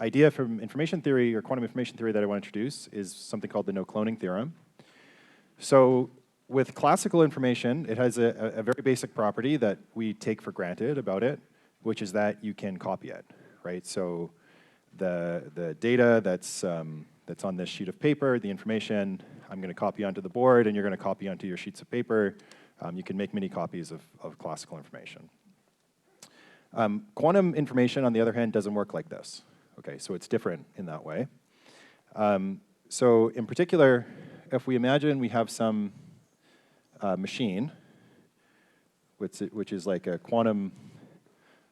idea from information theory or quantum information theory that I want to introduce is something called the no cloning theorem. So with classical information, it has a very basic property that we take for granted about it, which is that you can copy it, right? So the data that's on this sheet of paper, the information, I'm going to copy onto the board, and you're going to copy onto your sheets of paper. You can make many copies of classical information. Quantum information, on the other hand, doesn't work like this. Okay, so it's different in that way. So in particular, if we imagine we have some machine, which is like a quantum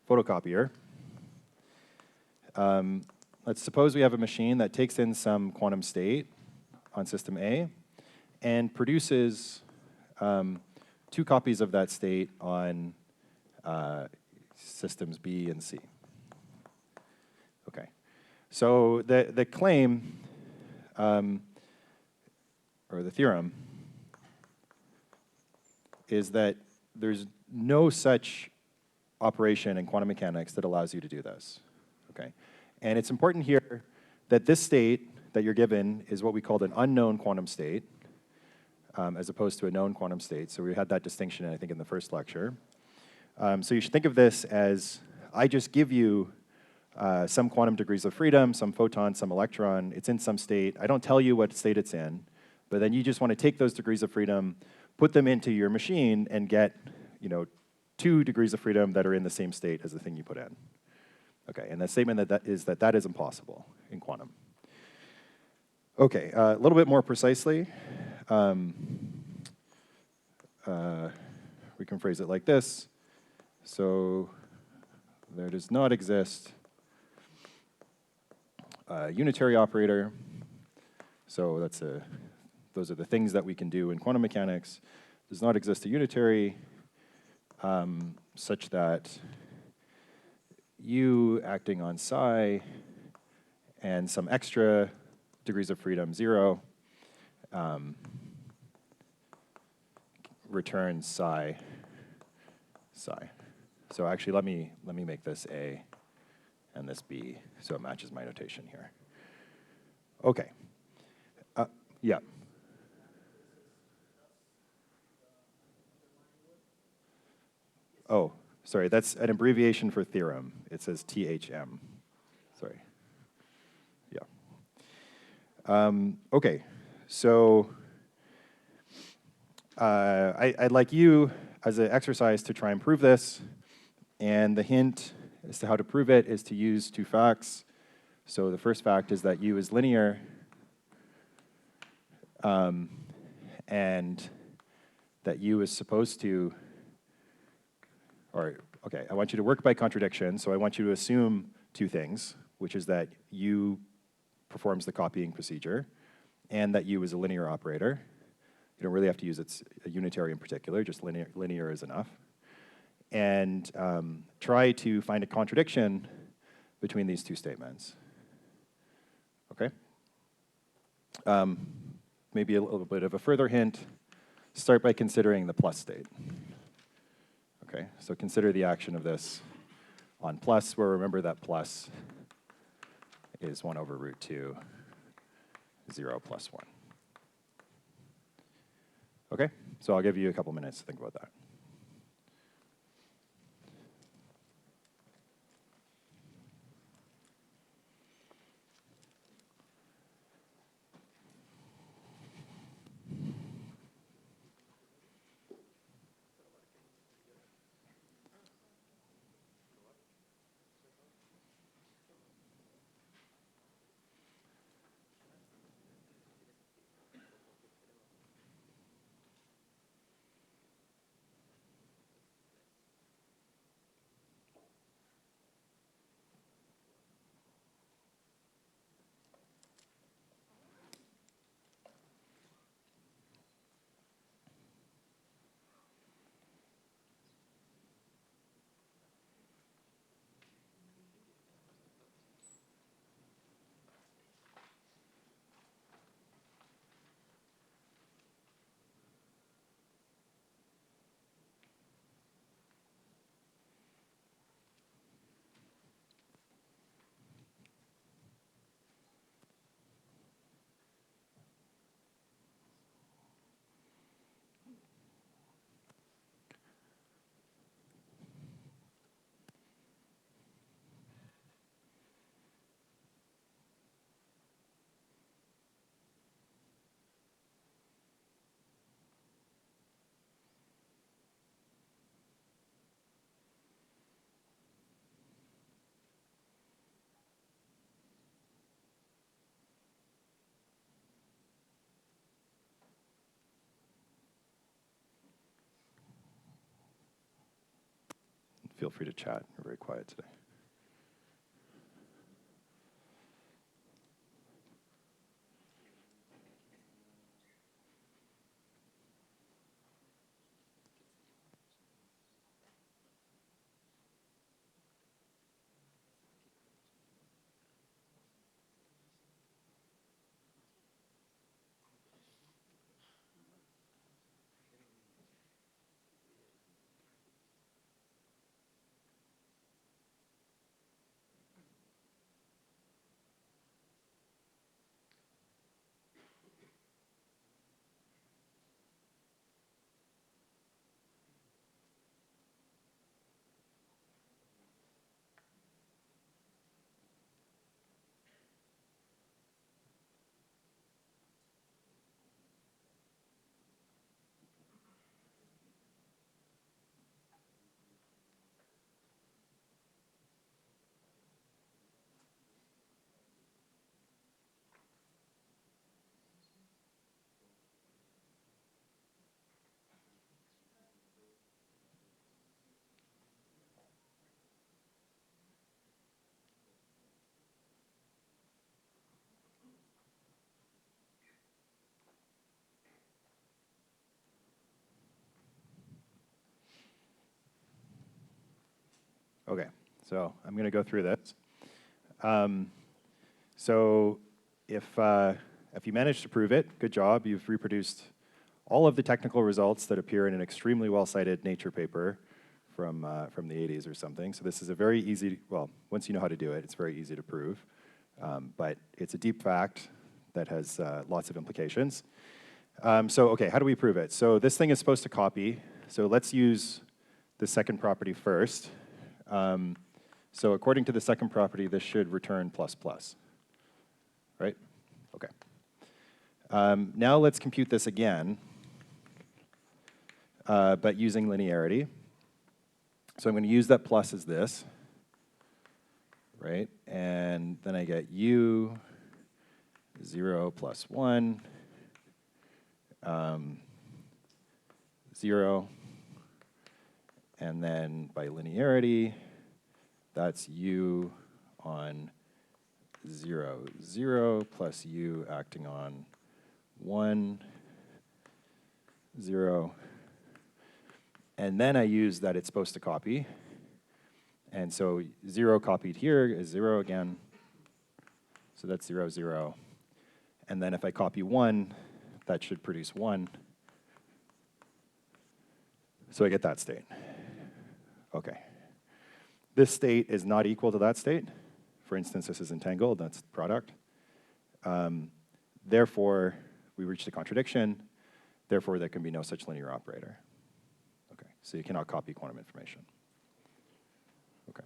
photocopier. Let's suppose we have a machine that takes in some quantum state on system A and produces 2 copies of that state on systems B and C. Okay, so the claim, or the theorem, is that there's no such operation in quantum mechanics that allows you to do this. Okay, and it's important here that this state that you're given is what we called an unknown quantum state, as opposed to a known quantum state. So we had that distinction, I think, in the first lecture. So you should think of this as, I just give you some quantum degrees of freedom, some photon, some electron. It's in some state. I don't tell you what state it's in, but then you just want to take those degrees of freedom, put them into your machine, and get 2 degrees of freedom that are in the same state as the thing you put in. Okay, and the statement that is impossible in quantum. Okay, a little bit more precisely, we can phrase it like this. So there does not exist a unitary operator. So those are the things that we can do in quantum mechanics. Does not exist a unitary such that U acting on psi and some extra degrees of freedom 0 returns psi. So actually, let me make this A and this B so it matches my notation here. Okay. Yeah. Oh, sorry, that's an abbreviation for theorem. It says THM. Sorry. Yeah. Okay, so I'd like you, as an exercise, to try and prove this. And the hint as to how to prove it is to use 2 facts. So the first fact is that U is linear. And that U is supposed to, okay, I want you to work by contradiction. So I want you to assume 2 things, which is that U performs the copying procedure and that U is a linear operator. You don't really have to use a unitary in particular, just linear is enough. And try to find a contradiction between these 2 statements. Okay? Maybe a little bit of a further hint. Start by considering the plus state. Okay, so consider the action of this on plus, where remember that plus is 1 over root 2, 0 plus 1. Okay, so I'll give you a couple minutes to think about that. feel free to chat. We're very quiet today. Okay, so I'm going to go through this. So if you manage to prove it, good job. You've reproduced all of the technical results that appear in an extremely well-cited Nature paper from the 80s or something. So this is a very easy, well, once you know how to do it, it's very easy to prove. But it's a deep fact that has lots of implications. So okay, how do we prove it? So this thing is supposed to copy. So let's use the second property first. So according to the second property, this should return plus plus, right? Okay. Now let's compute this again, but using linearity. So I'm going to use that plus as this, right? And then I get u 0 plus 1, 0, and then by linearity, that's u on 0, 0 plus u acting on 1, 0. And then I use that it's supposed to copy. And so 0 copied here is 0 again. So that's 0, 0. And then if I copy 1, that should produce 1. So I get that state. Okay. This state is not equal to that state. For instance, this is entangled, that's the product. Therefore, we reached a contradiction. Therefore, there can be no such linear operator. Okay, so you cannot copy quantum information. Okay.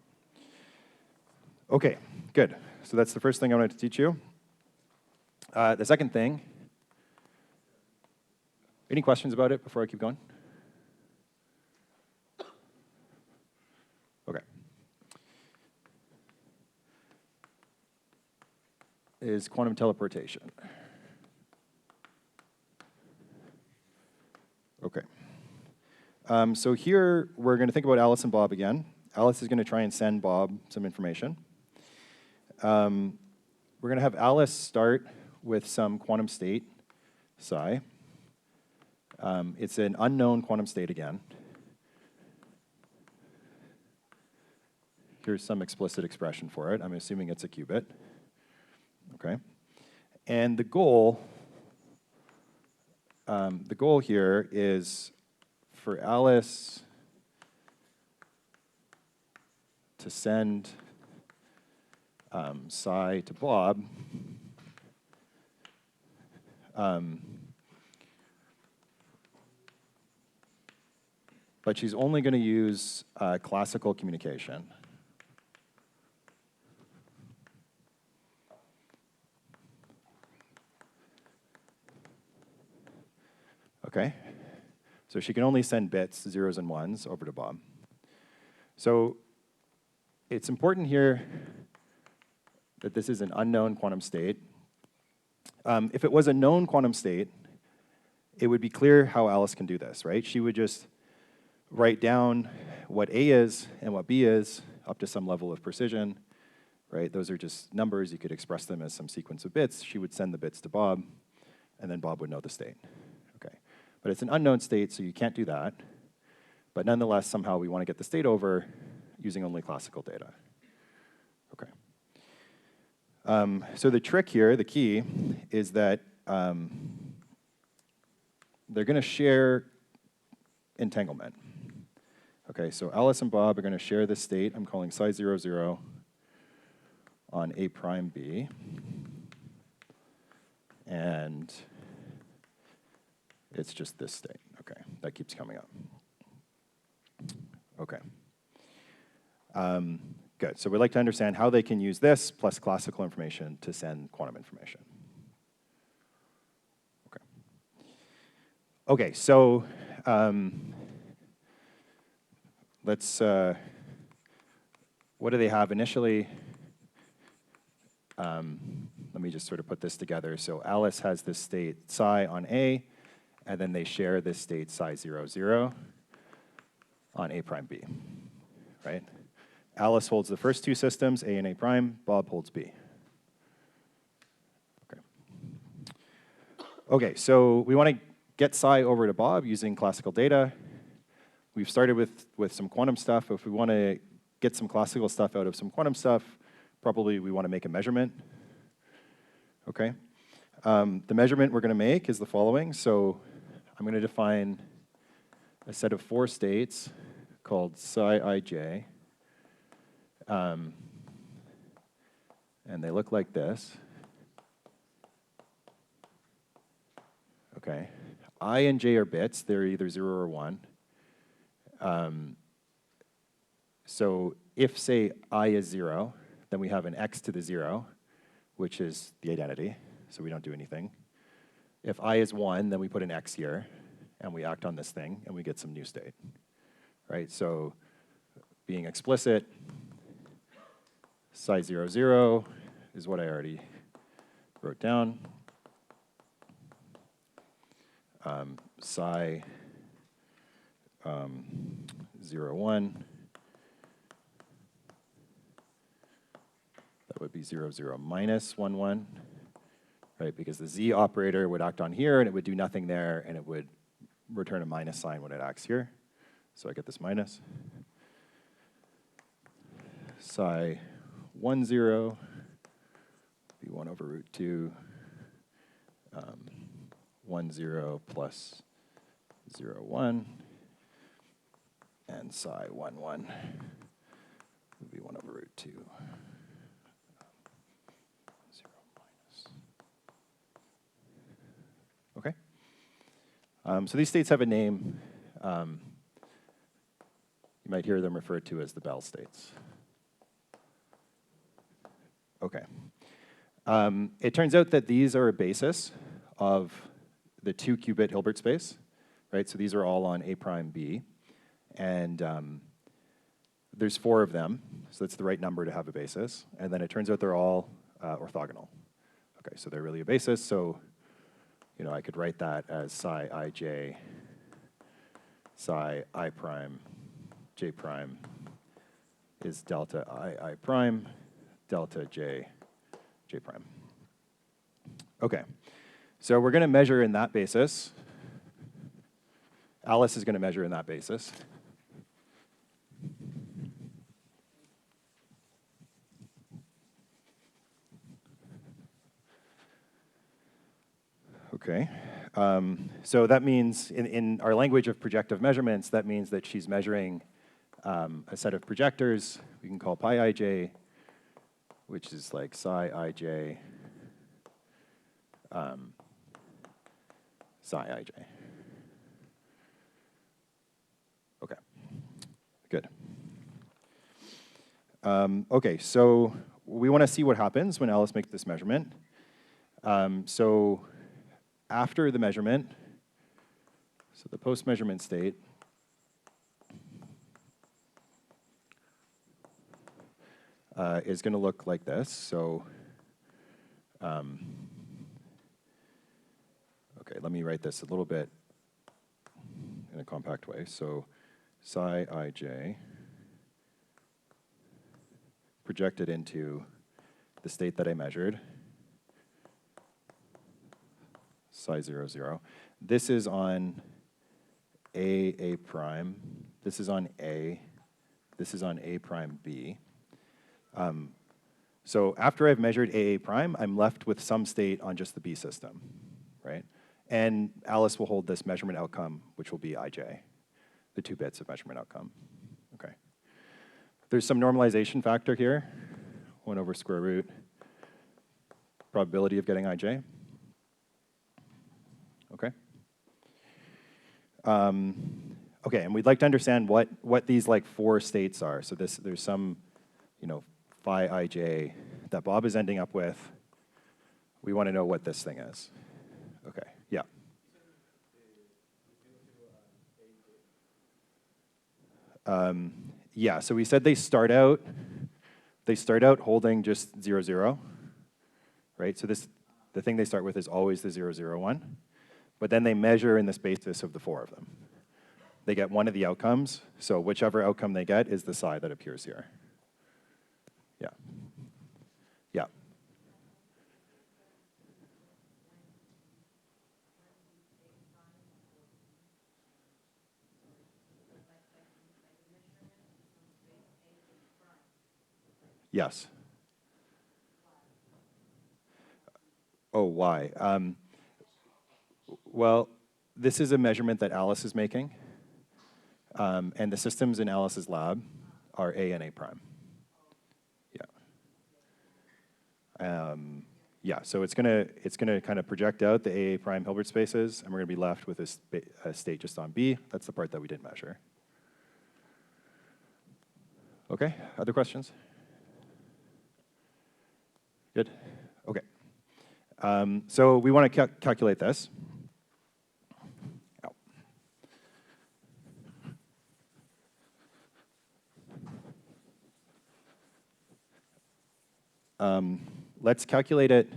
Okay, good. So that's the first thing I wanted to teach you. The second thing, any questions about it before I keep going? Okay. Is quantum teleportation. Okay. So here we're going to think about Alice and Bob again. Alice is going to try and send Bob some information. We're going to have Alice start with some quantum state, psi. It's an unknown quantum state again. Here's some explicit expression for it. I'm assuming it's a qubit. Okay. And the goal here is for Alice to send psi to Bob. But she's only going to use classical communication. Okay, so she can only send bits, zeros and ones, over to Bob. So it's important here that this is an unknown quantum state. If it was a known quantum state, it would be clear how Alice can do this, right? She would just write down what A is and what B is up to some level of precision, right? Those are just numbers. You could express them as some sequence of bits. She would send the bits to Bob, and then Bob would know the state. Okay. But it's an unknown state, so you can't do that. But nonetheless, somehow we want to get the state over using only classical data. Okay. So the trick here, the key, is that they're going to share entanglement. Okay, so Alice and Bob are going to share this state. I'm calling psi 0, 0 on A prime B. And it's just this state. Okay, that keeps coming up. Okay. Good, so we'd like to understand how they can use this plus classical information to send quantum information. Okay. Okay, so let's, what do they have initially? Let me just sort of put this together. So Alice has this state psi on A, and then they share this state psi 0, 0 on A prime B, right? Alice holds the first two systems, A and A prime. Bob holds B. Okay. Okay, so we want to get psi over to Bob using classical data. We've started with some quantum stuff. If we want to get some classical stuff out of some quantum stuff, probably we want to make a measurement. Okay. The measurement we're going to make is the following. So I'm going to define a set of 4 states called psi ij. And they look like this. Okay. I and j are bits. They're either 0 or 1. So if, say, I is 0, then we have an x to the 0, which is the identity, so we don't do anything. If I is 1, then we put an x here, and we act on this thing, and we get some new state. Right? So being explicit, psi 0, 0 is what I already wrote down. Psi 0, 1, that would be 0, 0 minus 1, 1, right? Because the z operator would act on here, and it would do nothing there, and it would return a minus sign when it acts here. So I get this minus. Psi 1, 0, be 1 over root 2, 1, 0 plus 0, 1, and psi 1, 1 would be 1 over root 2, 0 minus. Okay? So these states have a name. You might hear them referred to as the Bell states. Okay. It turns out that these are a basis of the 2-qubit Hilbert space, right? So these are all on A prime B. And there's 4 of them, so that's the right number to have a basis. And then it turns out they're all orthogonal. Okay, so they're really a basis. So, you know, I could write that as psi ij, psi I prime, j prime is delta I prime, delta j, j prime. Okay, so we're going to measure in that basis. Alice is going to measure in that basis. Okay, so that means in our language of projective measurements, that means that she's measuring a set of projectors we can call pi ij, which is like psi ij, psi ij. Okay, good. Okay, so we want to see what happens when Alice makes this measurement. So after the measurement, so the post-measurement state, is going to look like this. So, okay, let me write this a little bit in a compact way. So psi ij projected into the state that I measured, psi 0, 0. This is on A prime. This is on A. This is on A prime B. So after I've measured A prime, I'm left with some state on just the B system, right? And Alice will hold this measurement outcome, which will be ij, the 2 bits of measurement outcome. Okay. There's some normalization factor here, 1 over square root probability of getting ij. Okay. Okay, and we'd like to understand what these like 4 states are. So there's some, phi ij that Bob is ending up with. We want to know what this thing is. Okay, yeah. Yeah, so we said they start out holding just 0, 0, right? So the thing they start with is always the 0, 0, 1, but then they measure in this basis of the 4 of them. They get one of the outcomes, so whichever outcome they get is the psi that appears here. Yeah. Yeah. Yes. Oh, why? Well, this is a measurement that Alice is making, and the systems in Alice's lab are A and A prime. Yeah. Yeah, so it's gonna kind of project out the AA prime Hilbert spaces, and we're gonna be left with a state just on B. That's the part that we didn't measure. Okay, other questions? Good, okay. So we want to calculate this. Let's calculate it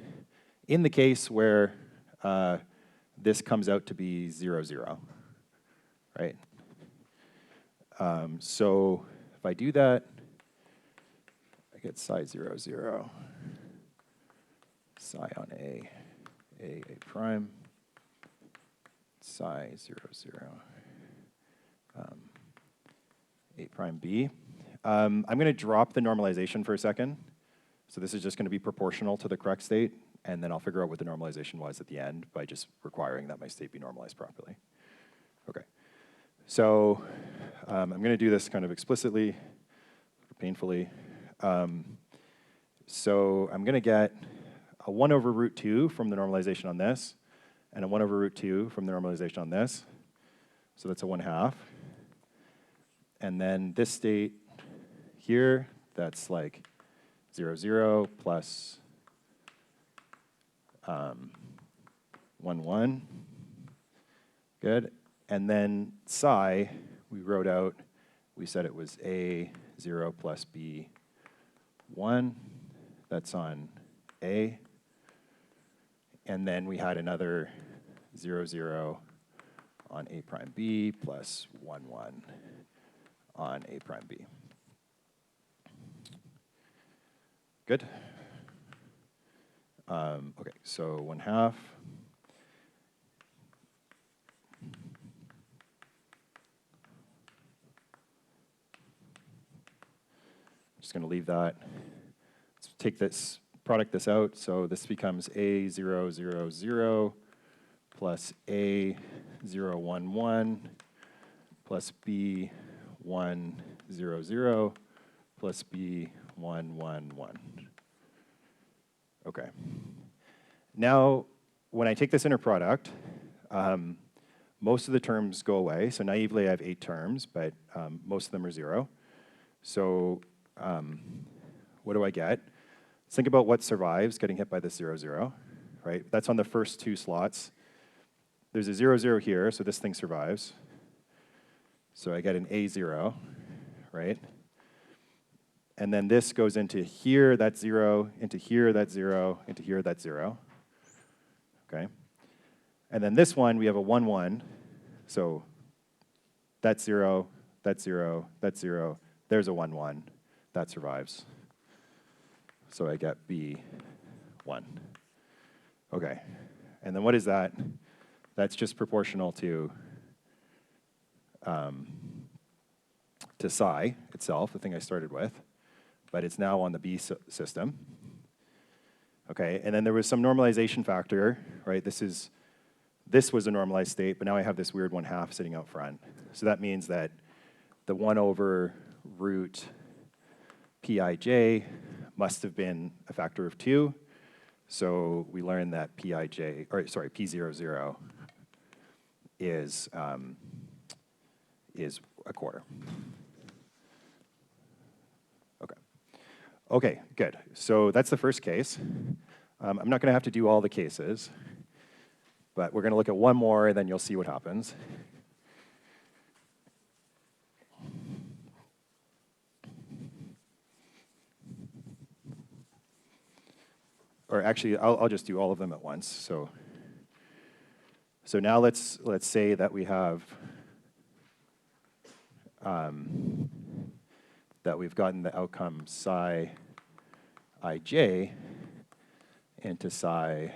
in the case where this comes out to be 0, 0, right? So if I do that, I get psi 0, 0, psi on A prime, psi 0, 0, A prime B. I'm going to drop the normalization for a second. So this is just going to be proportional to the correct state, and then I'll figure out what the normalization was at the end by just requiring that my state be normalized properly. Okay. So I'm going to do this kind of explicitly, painfully. So I'm going to get a 1 over root 2 from the normalization on this, and a 1 over root 2 from the normalization on this. So that's a 1/2. And then this state here, that's like 0, 0 plus 1, 1. Good. And then psi, we wrote out, we said it was A 0 plus B 1. That's on A. And then we had another 0, 0 on A prime B plus 1, 1 on A prime B. Good. Okay, so 1/2. Just going to leave that. Let's take this, product this out. So this becomes A 0, 0, 0 plus A 0, 1, 1 plus B 1, 0, 0 plus B 1, 1, 1. Okay. Now, when I take this inner product, most of the terms go away. So naively, I have 8 terms, but most of them are 0. So what do I get? Let's think about what survives getting hit by this 0, 0, right? That's on the first 2 slots. There's a 0, 0 here, so this thing survives. So I get an A0, right? And then this goes into here, that's 0, into here, that's 0, into here, that's 0. Okay? And then this one, we have a 1, 1. So that's 0, that's 0, that's 0. There's a 1, 1. That survives. So I get B 1. Okay. And then what is that? That's just proportional to psi itself, the thing I started with. But it's now on the B system. Okay, and then there was some normalization factor, right? This was a normalized state, but now I have this weird 1/2 sitting out front. So that means that the 1 over root Pij must have been a factor of 2. So we learned that P00 is a quarter. Okay, good. So that's the first case. I'm not going to have to do all the cases, but we're going to look at one more, and then you'll see what happens. Or actually, I'll just do all of them at once. So now let's say that we have that we've gotten the outcome psi ij into psi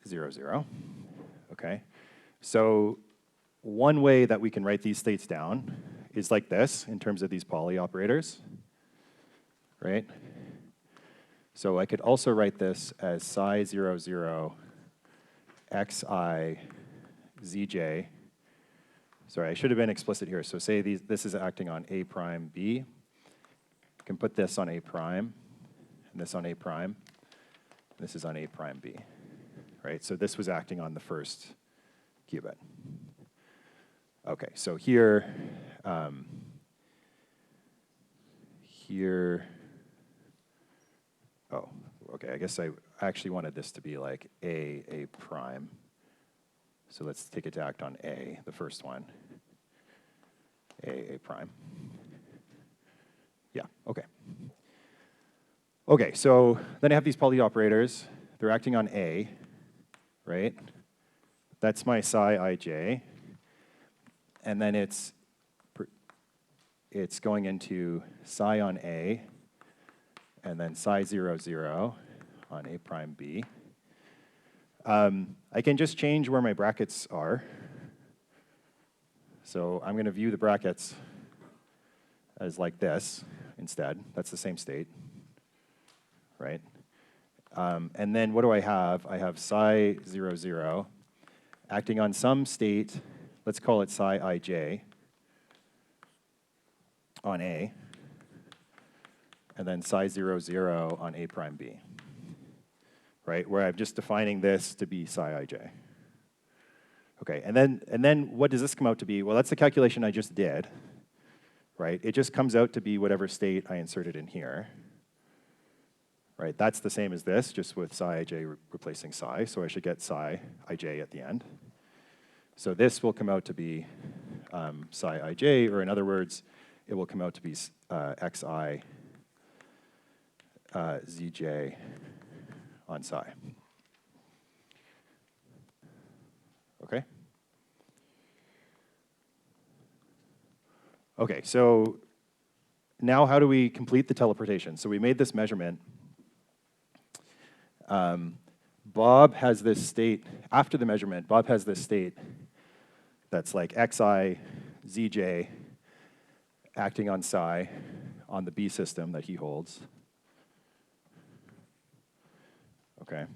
0, 0. Okay. So one way that we can write these states down is like this in terms of these Pauli operators, right? So I could also write this as psi 0, 0 xi zj. Sorry, I should have been explicit here. So say this is acting on A prime B. I can put this on A prime, and this on A prime. And this is on A prime B, right? So this was acting on the first qubit. Okay, so here, oh, okay, I guess I actually wanted this to be like A prime. So let's take it to act on A, the first one. A prime. Yeah, okay. Okay, so then I have these Pauli operators. They're acting on A, right? That's my psi ij. And then it's going into psi on A, and then psi 0, 0 on A prime B. I can just change where my brackets are. So I'm going to view the brackets as like this instead. That's the same state, right? And then what do I have? I have psi 0, 0 acting on some state. Let's call it psi ij on A, and then psi 0, 0 on A prime B, right? Where I'm just defining this to be psi ij. Okay, and then what does this come out to be? Well, that's the calculation I just did, right? It just comes out to be whatever state I inserted in here, right? That's the same as this, just with psi ij replacing psi, so I should get psi ij at the end. So this will come out to be psi ij, or in other words, it will come out to be xi zj on psi. Okay? Okay, so now how do we complete the teleportation? So we made this measurement. Bob has this state, after the measurement, Bob has this state that's like xi zj acting on psi on the B system that he holds. Okay.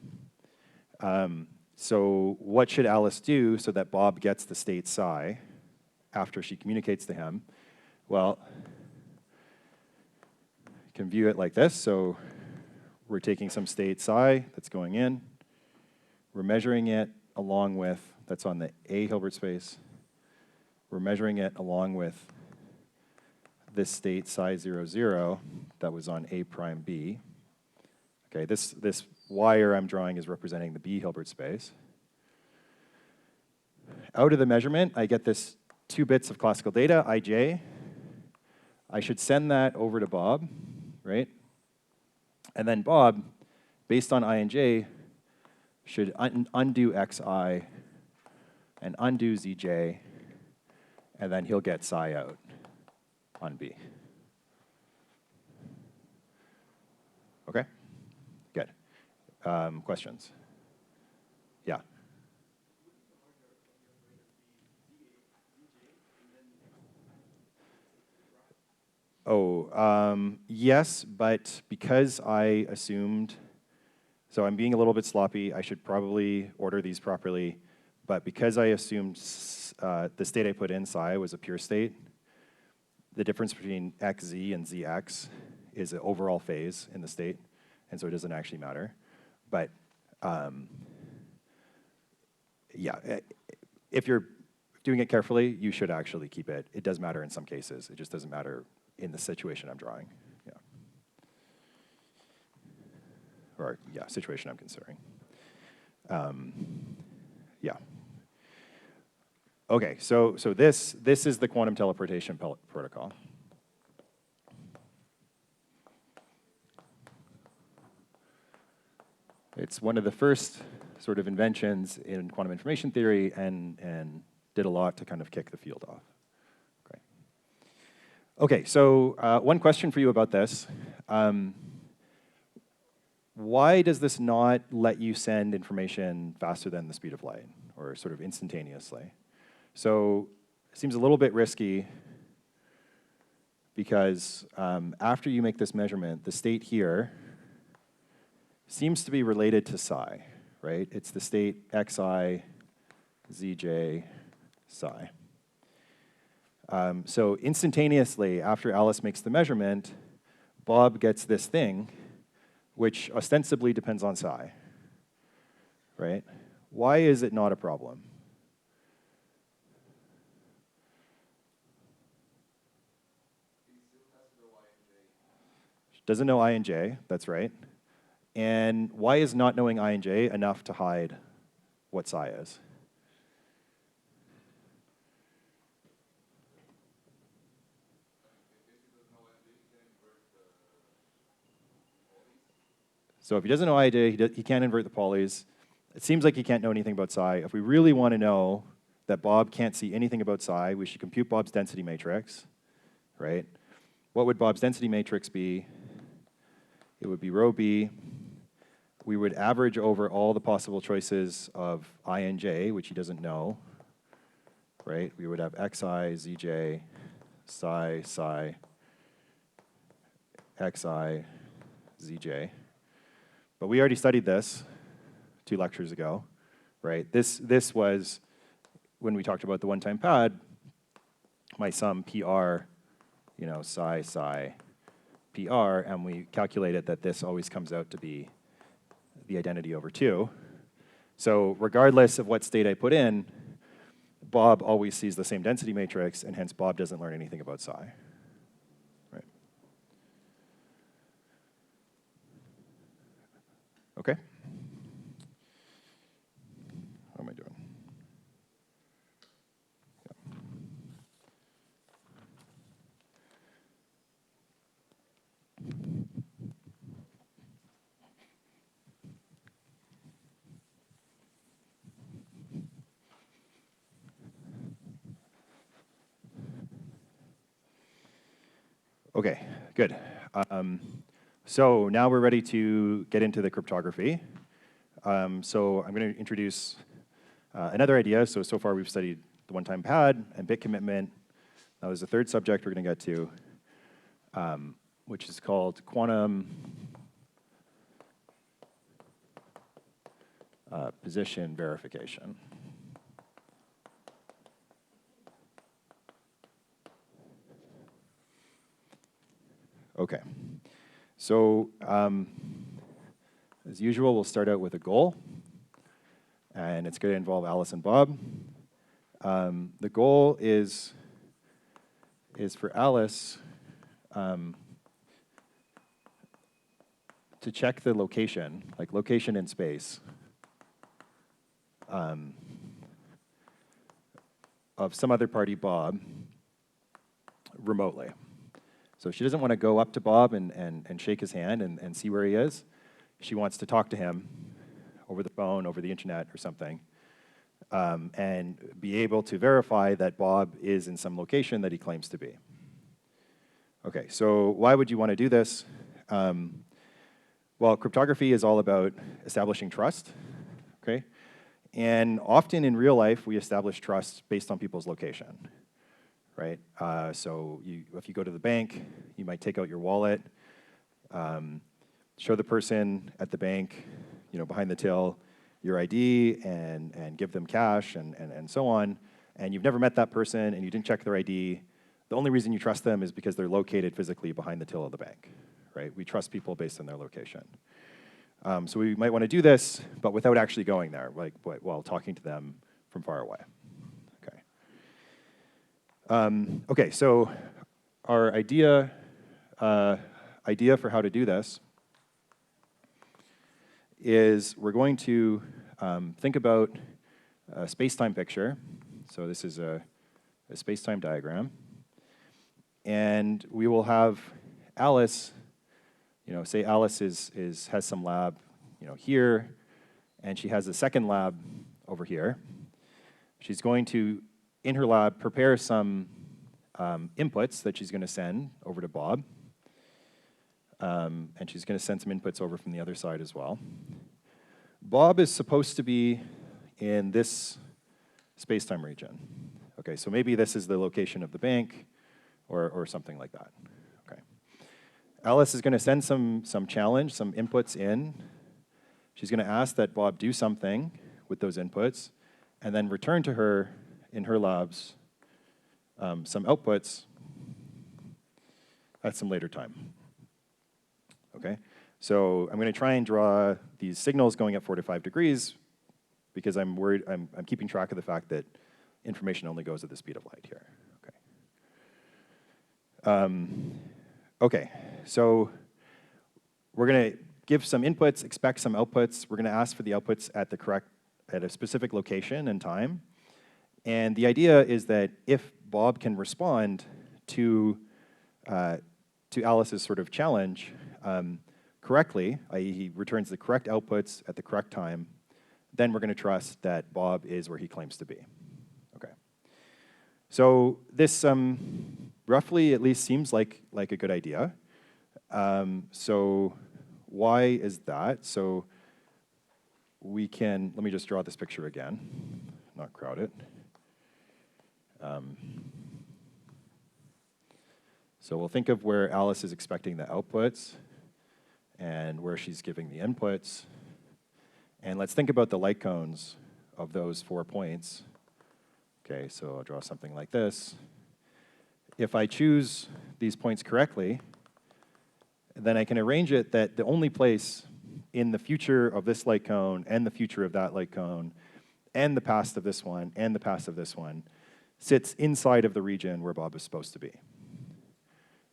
So what should Alice do so that Bob gets the state psi after she communicates to him? Well, you can view it like this. So we're taking some state psi that's going in. We're measuring it along with, that's on the A Hilbert space. We're measuring it along with this state psi 0, 0 that was on A prime B. Okay, this wire I'm drawing is representing the B Hilbert space. Out of the measurement, I get this 2 bits of classical data, ij. I should send that over to Bob, right? And then Bob, based on I and j, should undo xi and undo zj and then he'll get psi out on B. Okay, good. Questions? Yeah. Oh, yes, but because I assumed, so I'm being a little bit sloppy, I should probably order these properly, but because I assumed the state I put in, psi, was a pure state, the difference between xz and zx is an overall phase in the state, and so it doesn't actually matter. But yeah, if you're doing it carefully, you should actually keep it. It does matter in some cases. It just doesn't matter in the situation I'm drawing. Yeah. Or yeah, situation I'm considering. Yeah. Okay, so this is the quantum teleportation protocol. It's one of the first sort of inventions in quantum information theory and did a lot to kind of kick the field off. Okay, so one question for you about this. Why does this not let you send information faster than the speed of light, or sort of instantaneously? So it seems a little bit risky because after you make this measurement, the state here seems to be related to psi, right? It's the state xi, zj, psi. So instantaneously, after Alice makes the measurement, Bob gets this thing, which ostensibly depends on psi, right? Why is it not a problem? Doesn't know I and j, that's right. And why is not knowing I and j enough to hide what psi is? So if he doesn't know I and j, he can't invert the polys. It seems like he can't know anything about psi. If we really want to know that Bob can't see anything about psi, we should compute Bob's density matrix, right? What would Bob's density matrix be? It would be rho b. We would average over all the possible choices of I and j, which he doesn't know, right? We would have xi, zj, psi, psi, xi, zj. But we already studied this 2 lectures ago, right? This was when we talked about the one-time pad, my sum PR, you know, psi, psi, PR, and we calculated that this always comes out to be the identity over 2. So regardless of what state I put in, Bob always sees the same density matrix, and hence Bob doesn't learn anything about psi. Right. Okay? How am I doing? Okay, good. So now we're ready to get into the cryptography. So I'm going to introduce another idea. So far we've studied the one-time pad and bit commitment. Now there's a third subject we're going to get to, which is called quantum position verification. Okay, so as usual, we'll start out with a goal, and it's going to involve Alice and Bob. The goal is for Alice to check the location, like location in space, of some other party, Bob, remotely. So she doesn't want to go up to Bob and shake his hand and see where he is. She wants to talk to him over the phone, over the internet or something. and be able to verify that Bob is in some location that he claims to be. Okay, so why would you want to do this? Well, cryptography is all about establishing trust, okay? And often in real life, we establish trust based on people's location, right? So if you go to the bank, you might take out your wallet, show the person at the bank, behind the till, your ID and give them cash and so on, and you've never met that person and you didn't check their ID, the only reason you trust them is because they're located physically behind the till of the bank, right? We trust people based on their location. So we might want to do this, but without actually going there, like while talking to them from far away. Okay. Okay, so our idea for how to do this is we're going to think about a space-time picture. So this is a space-time diagram. And we will have Alice, say Alice has some lab, here, and she has a second lab over here. She's going to, in her lab, prepare some inputs that she's going to send over to Bob. And she's going to send some inputs over from the other side as well. Bob is supposed to be in this space-time region. Okay, so maybe this is the location of the bank or something like that. Okay. Alice is going to send some challenge, some inputs in. She's going to ask that Bob do something with those inputs and then return to her in her labs some outputs at some later time. Okay, so I'm going to try and draw these signals going at 4 to 5 degrees because I'm worried, I'm keeping track of the fact that information only goes at the speed of light here. Okay. Okay, so we're going to give some inputs, expect some outputs. We're going to ask for the outputs at a specific location and time. And the idea is that if Bob can respond to Alice's sort of challenge correctly, i.e. he returns the correct outputs at the correct time, then we're going to trust that Bob is where he claims to be. Okay. So this roughly at least seems like a good idea. So why is that? So we can, let me just draw this picture again, not crowd it. So we'll think of where Alice is expecting the outputs and where she's giving the inputs. And let's think about the light cones of those 4 points. Okay, so I'll draw something like this. If I choose these points correctly, then I can arrange it that the only place in the future of this light cone and the future of that light cone and the past of this one and the past of this one sits inside of the region where Bob is supposed to be.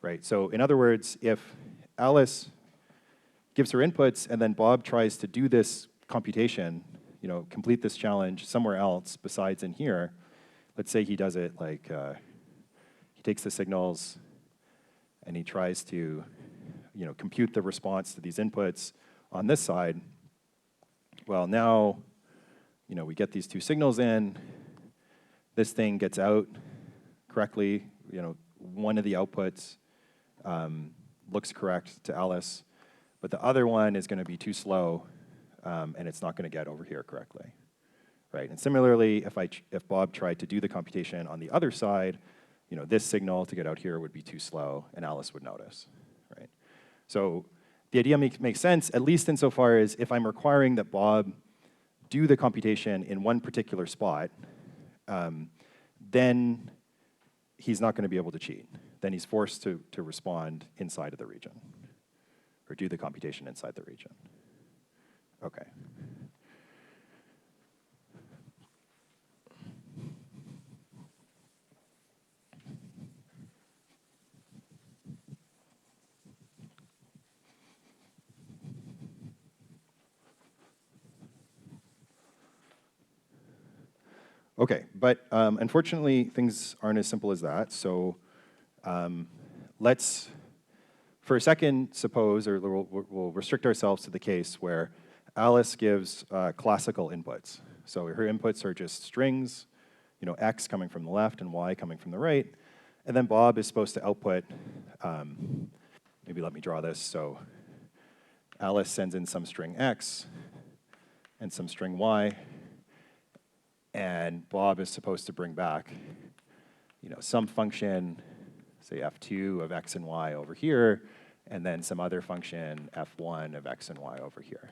Right, so in other words, if Alice gives her inputs and then Bob tries to do this computation, complete this challenge somewhere else besides in here, let's say he does it like, he takes the signals and he tries to compute the response to these inputs on this side. Well, now, we get these 2 signals in. This thing gets out correctly. One of the outputs looks correct to Alice, but the other one is going to be too slow, and it's not going to get over here correctly. Right? And similarly, if Bob tried to do the computation on the other side, this signal to get out here would be too slow, and Alice would notice. Right? So the idea makes sense, at least insofar as if I'm requiring that Bob do the computation in one particular spot, then he's not going to be able to cheat. Then he's forced to respond inside of the region, or do the computation inside the region. Okay. Okay, but unfortunately, things aren't as simple as that. So let's, for a second, suppose, or we'll restrict ourselves to the case where Alice gives classical inputs. So her inputs are just strings, X coming from the left and Y coming from the right. And then Bob is supposed to output, maybe let me draw this. So Alice sends in some string X and some string Y. And Bob is supposed to bring back, some function, say F2 of X and Y over here, and then some other function F1 of X and Y over here.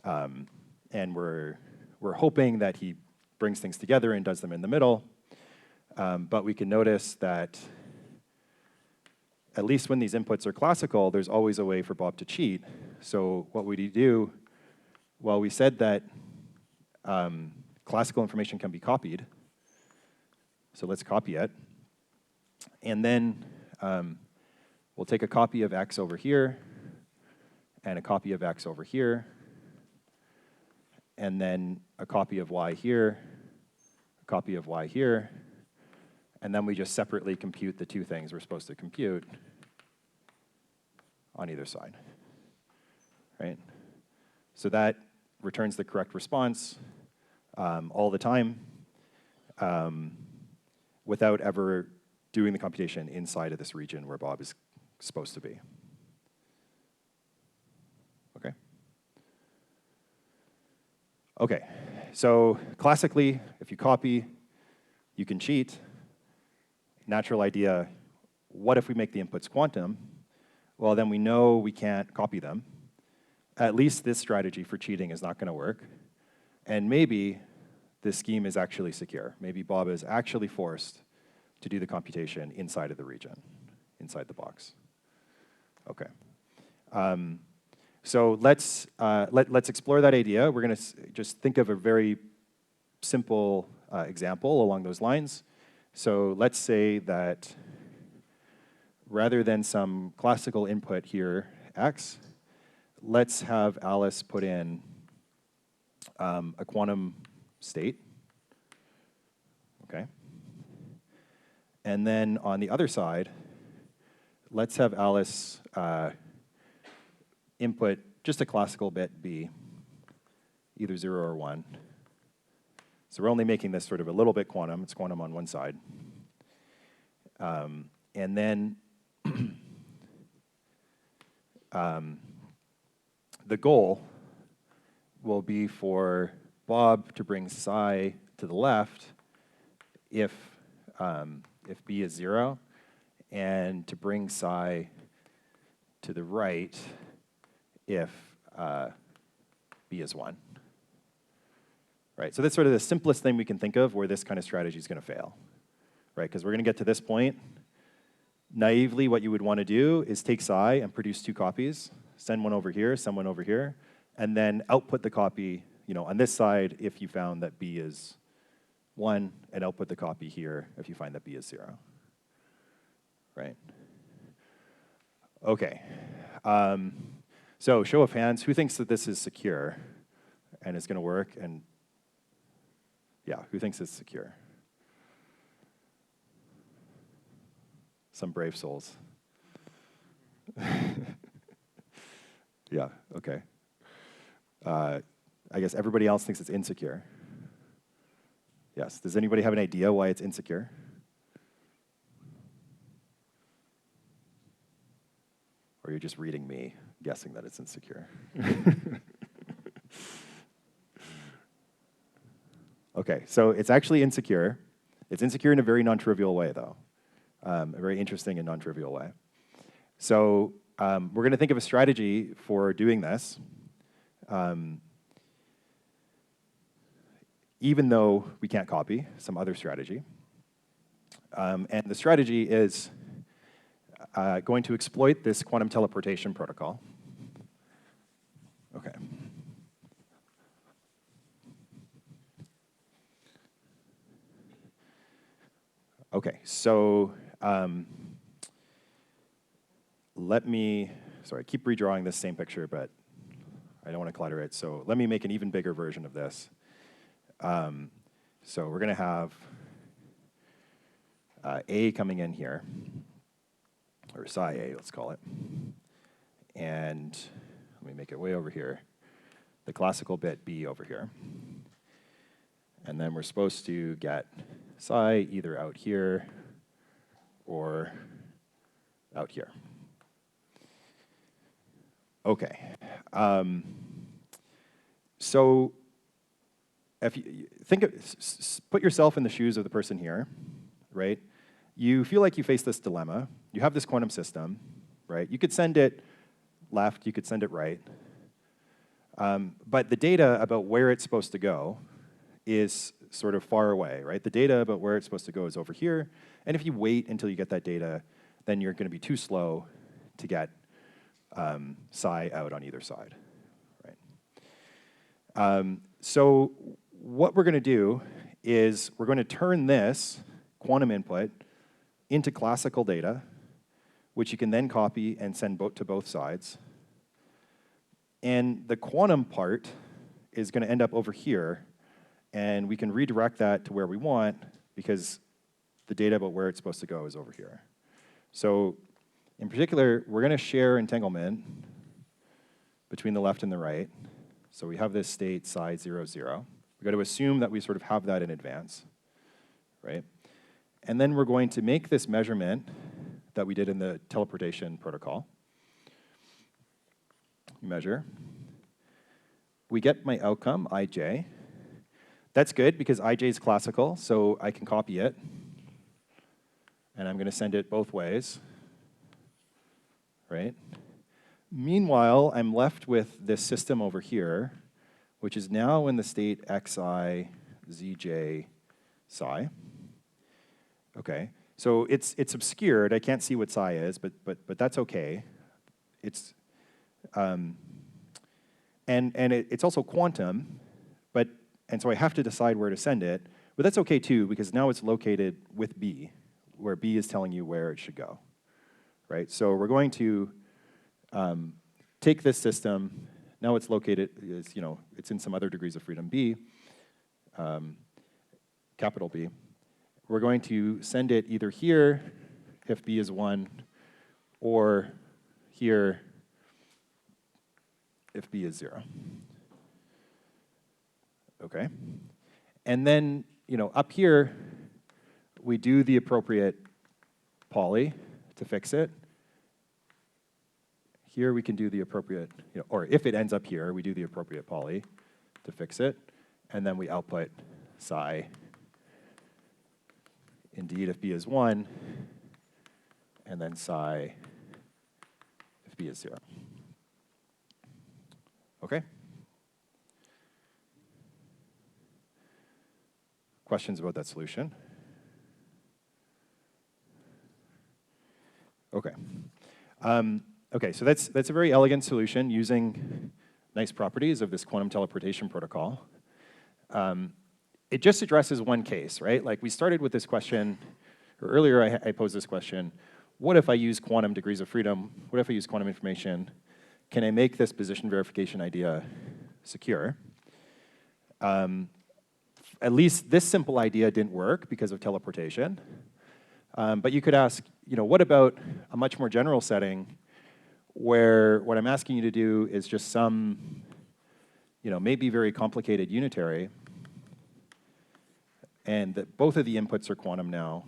And we're hoping that he brings things together and does them in the middle. But we can notice that at least when these inputs are classical, there's always a way for Bob to cheat. So what would he do? Well, we said that classical information can be copied. So let's copy it. And then we'll take a copy of X over here and a copy of X over here, and then a copy of Y here, a copy of Y here, and then we just separately compute the two things we're supposed to compute on either side, right? So that returns the correct response all the time without ever doing the computation inside of this region where Bob is supposed to be. Okay? Okay, so classically, if you copy, you can cheat. Natural idea, what if we make the inputs quantum? Well, then we know we can't copy them. At least this strategy for cheating is not going to work. And maybe this scheme is actually secure. Maybe Bob is actually forced to do the computation inside of the region, inside the box. Okay. So let's explore that idea. We're going to just think of a very simple example along those lines. So let's say that rather than some classical input here, X, let's have Alice put in a quantum state. Okay. And then on the other side, let's have Alice input just a classical bit B, either 0 or 1. So we're only making this sort of a little bit quantum. It's quantum on one side. And then the goal will be for Bob to bring psi to the left if B is 0, and to bring psi to the right if B is 1. Right, so that's sort of the simplest thing we can think of where this kind of strategy is going to fail. Right, because we're going to get to this point. Naively, what you would want to do is take psi and produce two copies, send one over here, send one over here, and then output the copy, on this side if you found that B is 1, and output the copy here if you find that B is 0. Right? Okay. So show of hands, who thinks that this is secure and is going to work? And yeah, who thinks it's secure? Some brave souls. Yeah, okay. I guess everybody else thinks it's insecure. Yes, does anybody have an idea why it's insecure? Or you're just reading me, guessing that it's insecure? Okay, so it's actually insecure. It's insecure in a very non-trivial way, though. A very interesting and non-trivial way. So we're going to think of a strategy for doing this. Even though we can't copy, some other strategy. And the strategy is going to exploit this quantum teleportation protocol. Okay. Okay, so sorry, I keep redrawing this same picture, but I don't want to clutter it. So let me make an even bigger version of this. So we're going to have A coming in here, or psi A, let's call it. And let me make it way over here. The classical bit B over here. And then we're supposed to get psi either out here or out here. Okay. So if you put yourself in the shoes of the person here, right? You feel like you face this dilemma. You have this quantum system, right? You could send it left, you could send it right. But the data about where it's supposed to go is sort of far away, right? The data about where it's supposed to go is over here. And if you wait until you get that data, then you're going to be too slow to get psi out on either side, right? So what we're going to do is we're going to turn this quantum input into classical data, which you can then copy and send to both sides. And the quantum part is going to end up over here, and we can redirect that to where we want because the data about where it's supposed to go is over here. So in particular, we're going to share entanglement between the left and the right. So we have this state psi 0, 0. We've got to assume that we sort of have that in advance, right? And then we're going to make this measurement that we did in the teleportation protocol. Measure. We get my outcome, ij. That's good because ij is classical, so I can copy it. And I'm going to send it both ways, right? Meanwhile, I'm left with this system over here, which is now in the state xi zj psi. Okay, so it's obscured. I can't see what psi is, but that's okay. It's it's also quantum, and so I have to decide where to send it. But that's okay too, because now it's located with B, where B is telling you where it should go, right? So we're going to take this system. Now it's located, it's in some other degrees of freedom B, capital B. We're going to send it either here, if B is 1, or here, if B is 0. Okay? And then, up here, we do the appropriate poly to fix it. Here we can do the appropriate, or if it ends up here, we do the appropriate poly to fix it. And then we output psi, indeed, if B is 1, and then psi if B is 0. Okay? Questions about that solution? Okay. Okay, so that's a very elegant solution using nice properties of this quantum teleportation protocol. It just addresses one case, right? Like we started with this question, or earlier I posed this question, what if I use quantum degrees of freedom? What if I use quantum information? Can I make this position verification idea secure? At least this simple idea didn't work because of teleportation. But you could ask, what about a much more general setting where what I'm asking you to do is just some, maybe very complicated unitary, and that both of the inputs are quantum now,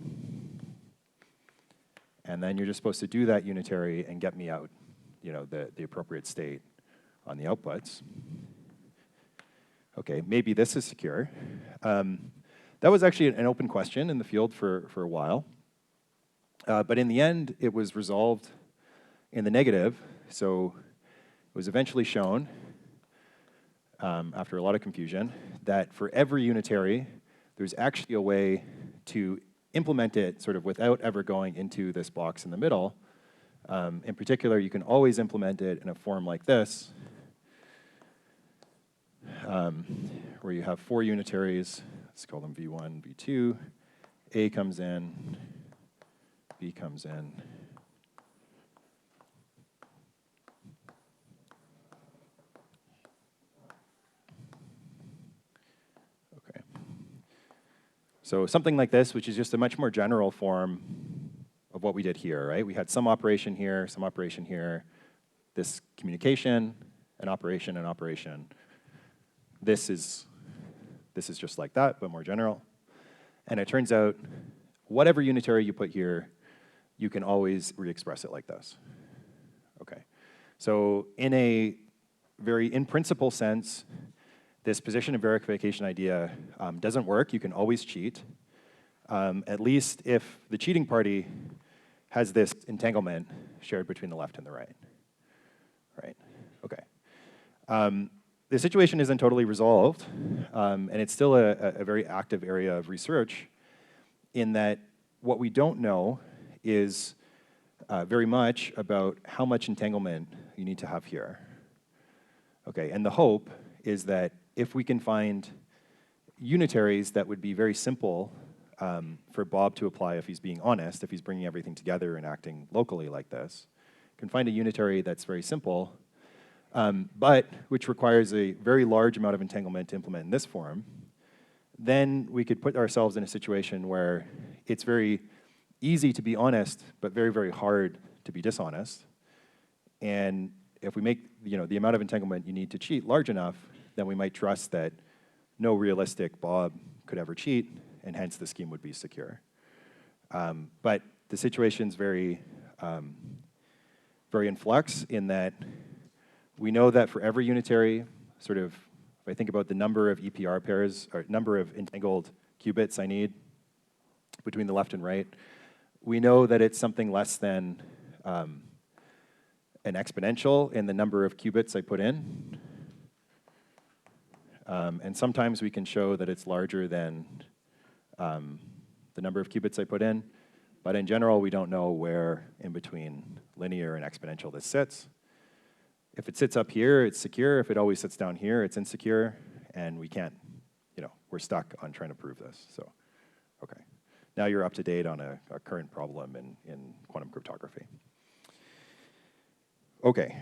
and then you're just supposed to do that unitary and get me out, the appropriate state on the outputs. Okay, maybe this is secure. That was actually an open question in the field for a while. But in the end, it was resolved in the negative. So it was eventually shown, after a lot of confusion, that for every unitary, there's actually a way to implement it sort of without ever going into this box in the middle. In particular, you can always implement it in a form like this, where you have 4 unitaries. Let's call them V1, V2. A comes in, B comes in. Okay. So something like this, which is just a much more general form of what we did here, right? We had some operation here, this communication, an operation, an operation. This is this is just like that, but more general. And it turns out, whatever unitary you put here, you can always re-express it like this. Okay. So in a very in-principle sense, this position and verification idea doesn't work. You can always cheat, at least if the cheating party has this entanglement shared between the left and the right. Right? Okay. The situation isn't totally resolved, and it's still a very active area of research in that what we don't know is very much about how much entanglement you need to have here. Okay, and the hope is that if we can find unitaries that would be very simple for Bob to apply if he's being honest, if he's bringing everything together and acting locally like this, can find a unitary that's very simple, but which requires a very large amount of entanglement to implement in this form, then we could put ourselves in a situation where it's very easy to be honest, but very, very hard to be dishonest. And if we make the amount of entanglement you need to cheat large enough, then we might trust that no realistic Bob could ever cheat, and hence the scheme would be secure. But the situation's very, very in flux in that we know that for every unitary, sort of, if I think about the number of EPR pairs, or number of entangled qubits I need between the left and right, we know that it's something less than an exponential in the number of qubits I put in. And sometimes we can show that it's larger than the number of qubits I put in. But in general, we don't know where in between linear and exponential this sits. If it sits up here, it's secure. If it always sits down here, it's insecure. And we can't, we're stuck on trying to prove this. So, okay. Now you're up to date on a current problem in quantum cryptography. Okay.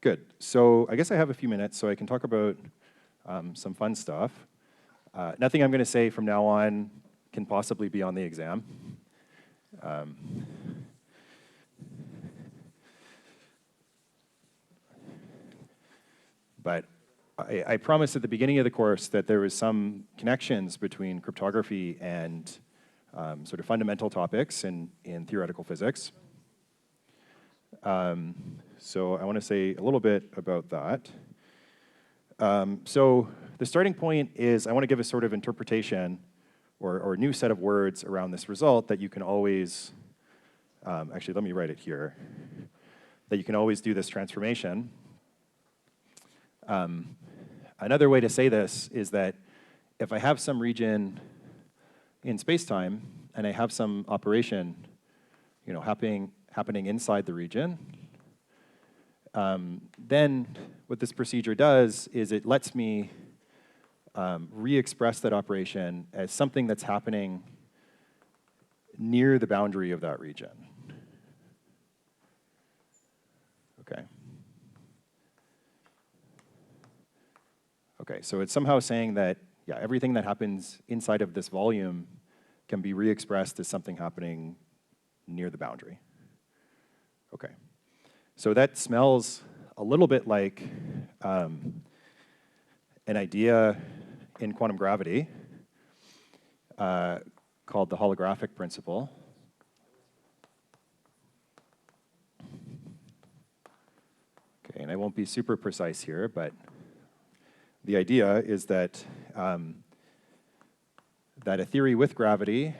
Good. So I guess I have a few minutes so I can talk about some fun stuff. Nothing I'm going to say from now on can possibly be on the exam. But I promised at the beginning of the course that there was some connections between cryptography and sort of fundamental topics in theoretical physics. So I want to say a little bit about that. So the starting point is I want to give a sort of interpretation or a new set of words around this result that you can always, actually let me write it here, that you can always do this transformation. Another way to say this is that if I have some region in space-time and I have some operation, happening inside the region, then what this procedure does is it lets me re-express that operation as something that's happening near the boundary of that region. Okay. Okay, so it's somehow saying that, yeah, everything that happens inside of this volume can be re-expressed as something happening near the boundary. Okay, so that smells a little bit like an idea in quantum gravity called the holographic principle. Okay, and I won't be super precise here, but the idea is that that a theory with gravity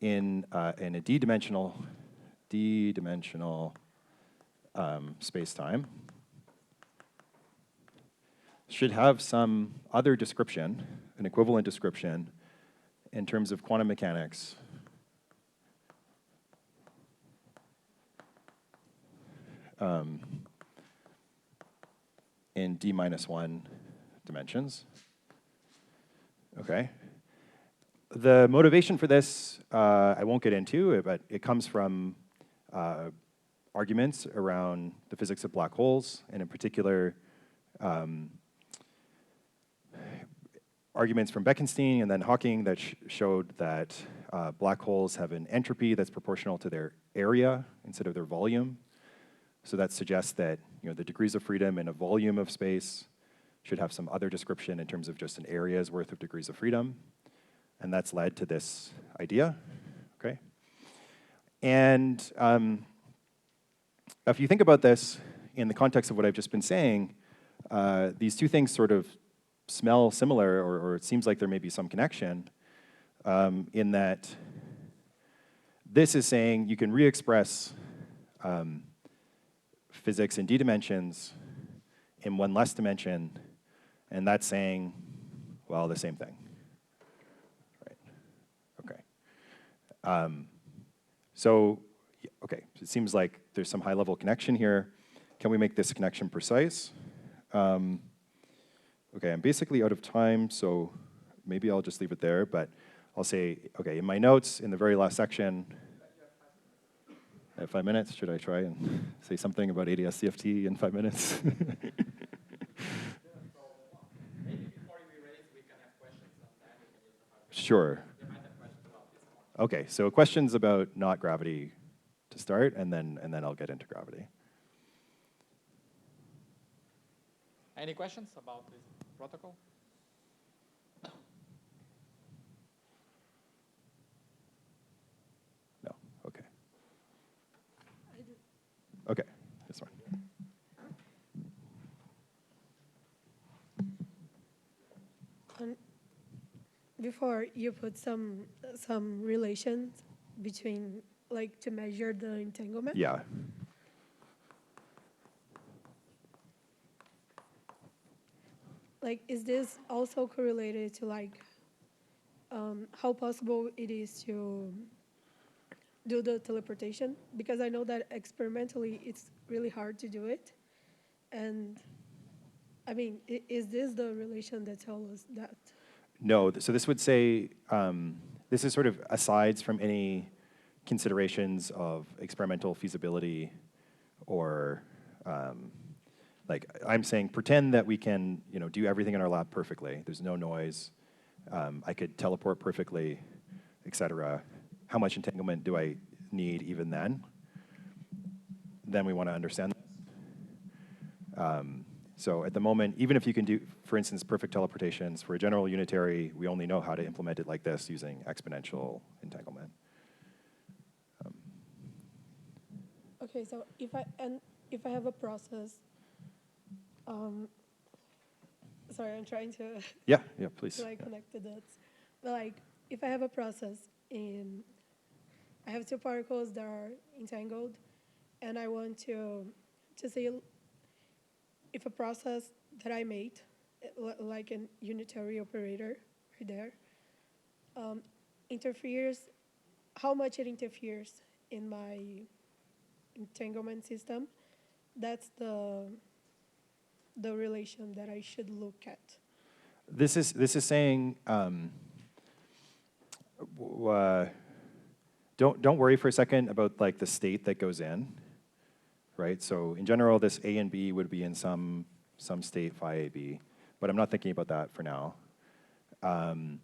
in a d-dimensional space-time should have some other description, an equivalent description, in terms of quantum mechanics in d-1 dimensions. Okay. The motivation for this, I won't get into, but it comes from arguments around the physics of black holes, and in particular, arguments from Bekenstein and then Hawking that showed that black holes have an entropy that's proportional to their area instead of their volume. So that suggests that the degrees of freedom in a volume of space should have some other description in terms of just an area's worth of degrees of freedom. And that's led to this idea, okay? And if you think about this in the context of what I've just been saying, these two things sort of smell similar, or it seems like there may be some connection, in that this is saying you can re-express physics in d dimensions in one less dimension, and that's saying, well, the same thing. So it seems like there's some high-level connection here. Can we make this connection precise? Okay, I'm basically out of time, so maybe I'll just leave it there, but I'll say, okay, in my notes, in the very last section, I have 5 minutes. Should I try and say something about ADS-CFT in 5 minutes? Maybe before we raise, we can have questions sometime. Sure. Okay, so questions about not gravity to start, and then I'll get into gravity. Any questions about this protocol? No, okay. Okay, this one. Before you put some relations between, like, to measure the entanglement. Yeah. Like, is this also correlated to, like, how possible it is to do the teleportation? Because I know that experimentally it's really hard to do it. And I mean, is this the relation that tells us that? No, so this would say, this is sort of asides from any considerations of experimental feasibility or, like I'm saying, pretend that we can, do everything in our lab perfectly. There's no noise. I could teleport perfectly, et cetera. How much entanglement do I need even then? Then we want to understand this. So at the moment, even if you can do, for instance, perfect teleportations for a general unitary, we only know how to implement it like this using exponential entanglement. Okay, so if I have a process, sorry, I'm trying to Yeah, please. to, like, connect the dots. But, like, if I have a process and I have two particles that are entangled, and I want to say if a process that I made, like a unitary operator right there, interferes, how much it interferes in my entanglement system, that's the relation that I should look at. This is saying, don't worry for a second about, like, the state that goes in, right? So in general, this A and B would be in some state phi AB, but I'm not thinking about that for now. I'm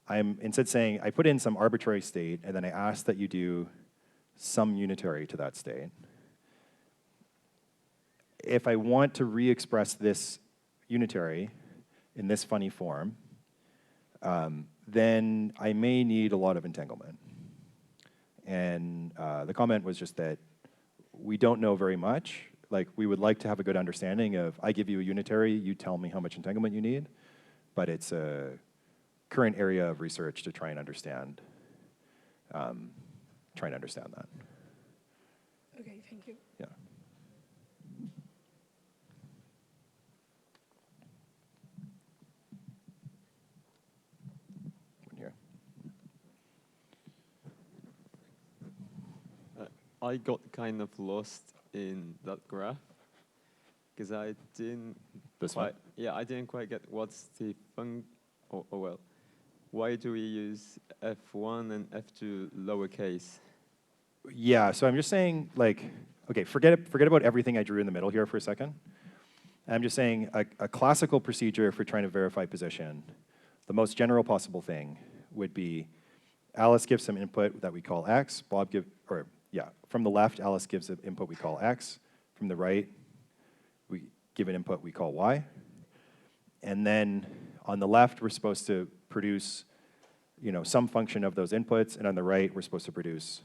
instead saying I put in some arbitrary state, and then I ask that you do some unitary to that state. If I want to re-express this unitary in this funny form, then I may need a lot of entanglement. And the comment was just that we don't know very much. Like, we would like to have a good understanding of, I give you a unitary, you tell me how much entanglement you need, but it's a current area of research to try and understand, that. Okay, thank you. Yeah. Here. I got kind of lost in that graph because I didn't I didn't quite get what's the well, why do we use F1 and F2 lowercase? Yeah, so I'm just saying, like, okay, forget about everything I drew in the middle here for a second. I'm just saying a classical procedure for trying to verify position, the most general possible thing would be Alice gives some input that we call X, from the left, Alice gives an input we call X. From the right, we give an input we call Y. And then on the left, we're supposed to produce some function of those inputs, and on the right, we're supposed to produce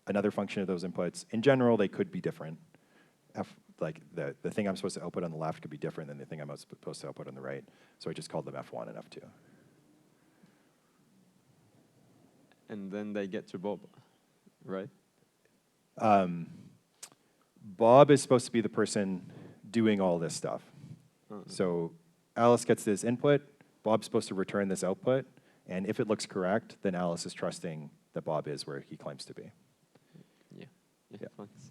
another function of those inputs. In general, they could be different. Like the thing I'm supposed to output on the left could be different than the thing I'm supposed to output on the right. So I just called them F1 and F2. And then they get to Bob, right? Bob is supposed to be the person doing all this stuff. So Alice gets this input, Bob's supposed to return this output, and if it looks correct, then Alice is trusting that Bob is where he claims to be. Yeah. Yeah. Thanks.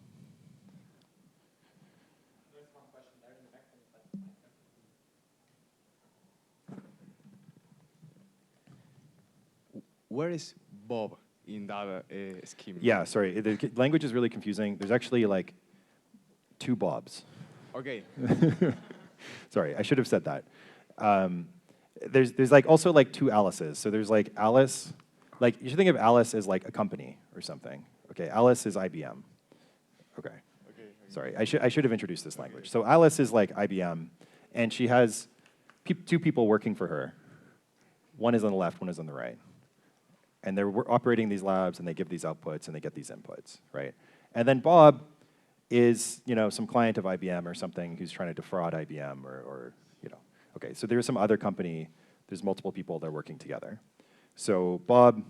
There's one question there in the back. Where is Bob in that scheme? Yeah, sorry, the language is really confusing. There's actually like 2 Bobs. Okay. Sorry, I should have said that. There's like also like 2 Alices. So there's like Alice, like you should think of Alice as like a company or something. Okay, Alice is IBM. Okay. Sorry, I should have introduced this language. So Alice is like IBM, and she has 2 people working for her. One is on the left, one is on the right. And they're operating these labs, and they give these outputs, and they get these inputs, right? And then Bob is, some client of IBM or something who's trying to defraud IBM or okay, so there's some other company, there's multiple people that are working together. So Bob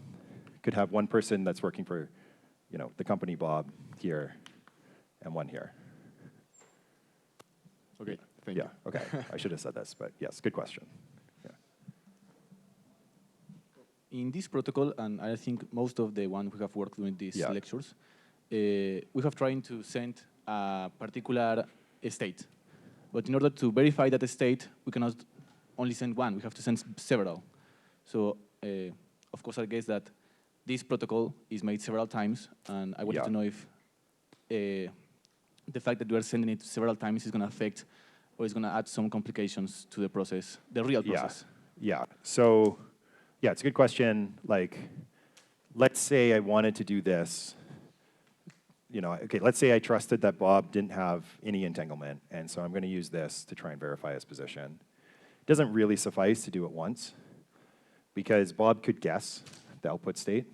could have one person that's working for, the company Bob here and one here. Okay, thank you. Yeah, okay, I should have said this, but yes, good question. Yeah. In this protocol, and I think most of the ones who have worked during these Yeah. lectures, we have tried to send a particular state. But in order to verify that state, we cannot only send one. We have to send several. So, of course, I guess that this protocol is made several times, and I wanted Yeah. to know if the fact that you are sending it several times is going to affect or is going to add some complications to the process, the real process. Yeah, so, yeah, it's a good question. Like, let's say I wanted to do this. Okay, let's say I trusted that Bob didn't have any entanglement, and so I'm going to use this to try and verify his position. It doesn't really suffice to do it once, because Bob could guess the output state,